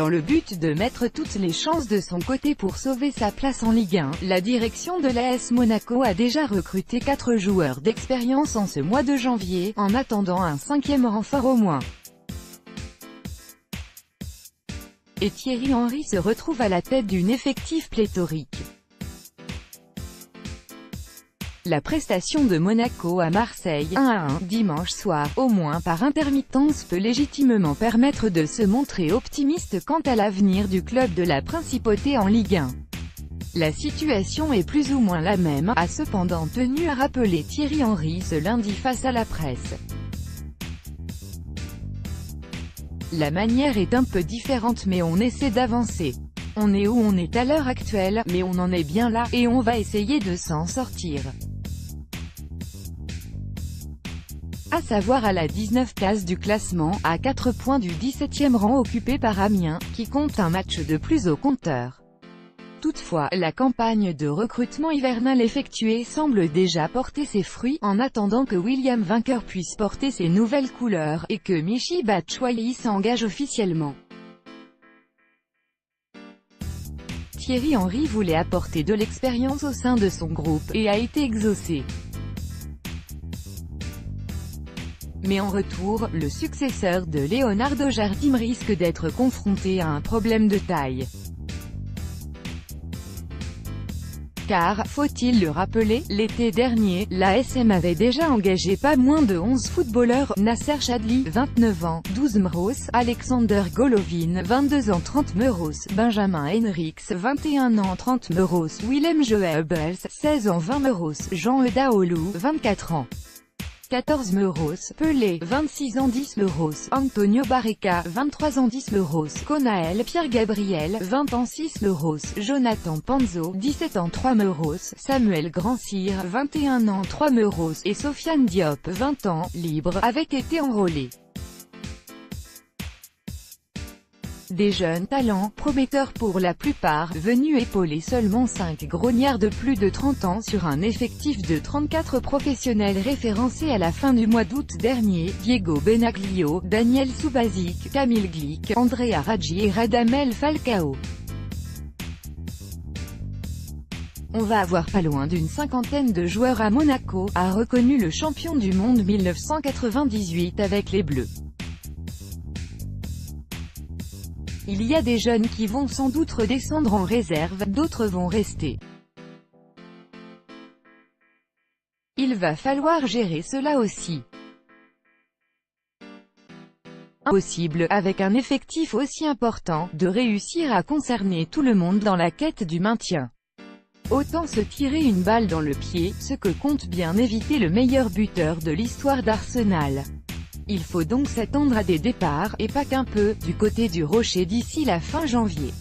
Dans le but de mettre toutes les chances de son côté pour sauver sa place en Ligue 1, la direction de l'AS Monaco a déjà recruté 4 joueurs d'expérience en ce mois de janvier, en attendant un 5e renfort au moins. Et Thierry Henry se retrouve à la tête d'une effectif pléthorique. La prestation de Monaco à Marseille, 1-1, dimanche soir, au moins par intermittence, peut légitimement permettre de se montrer optimiste quant à l'avenir du club de la Principauté en Ligue 1. La situation est plus ou moins la même, a cependant tenu à rappeler Thierry Henry ce lundi face à la presse. La manière est un peu différente mais on essaie d'avancer. On est où on est à l'heure actuelle, mais on en est bien là, et on va essayer de s'en sortir. À savoir à la 19e place du classement, à 4 points du 17e rang occupé par Amiens, qui compte un match de plus au compteur. Toutefois, la campagne de recrutement hivernale effectuée semble déjà porter ses fruits, en attendant que William Vainqueur puisse porter ses nouvelles couleurs, et que Michy Batshuayi s'engage officiellement. Thierry Henry voulait apporter de l'expérience au sein de son groupe, et a été exaucé. Mais en retour, le successeur de Leonardo Jardim risque d'être confronté à un problème de taille. Car, faut-il le rappeler, l'été dernier, l'ASM avait déjà engagé pas moins de 11 footballeurs: Nasser Chadli, 29 ans, 12 Meuros, Alexander Golovin, 22 ans, 30 Meuros, Benjamin Henriks, 21 ans, 30 Meuros, Willem Goebbels, 16 ans, 20 Meuros, Jean Edaolou, 24 ans, 14 Meuros, Pelé, 26 ans, 10 Meuros, Antonio Barreca, 23 ans, 10 Meuros, Konaël Pierre-Gabriel, 20 ans, 6 Meuros, Jonathan Panzo, 17 ans, 3 Meuros, Samuel Grand-Cyr, 21 ans, 3 Meuros, et Sofiane Diop, 20 ans, libre, avaient été enrôlés. Des jeunes talents, prometteurs pour la plupart, venus épauler seulement 5 grognards de plus de 30 ans sur un effectif de 34 professionnels référencés à la fin du mois d'août dernier: Diego Benaglio, Daniel Subasic, Kamil Glik, Andrea Raggi et Radamel Falcao. On va avoir pas loin d'une 50aine de joueurs à Monaco, a reconnu le champion du monde 1998 avec les Bleus. Il y a des jeunes qui vont sans doute redescendre en réserve, d'autres vont rester. Il va falloir gérer cela aussi. Impossible, avec un effectif aussi important, de réussir à concerner tout le monde dans la quête du maintien. Autant se tirer une balle dans le pied, ce que compte bien éviter le meilleur buteur de l'histoire d'Arsenal. Il faut donc s'attendre à des départs, et pas qu'un peu, du côté du Rocher d'ici la fin janvier.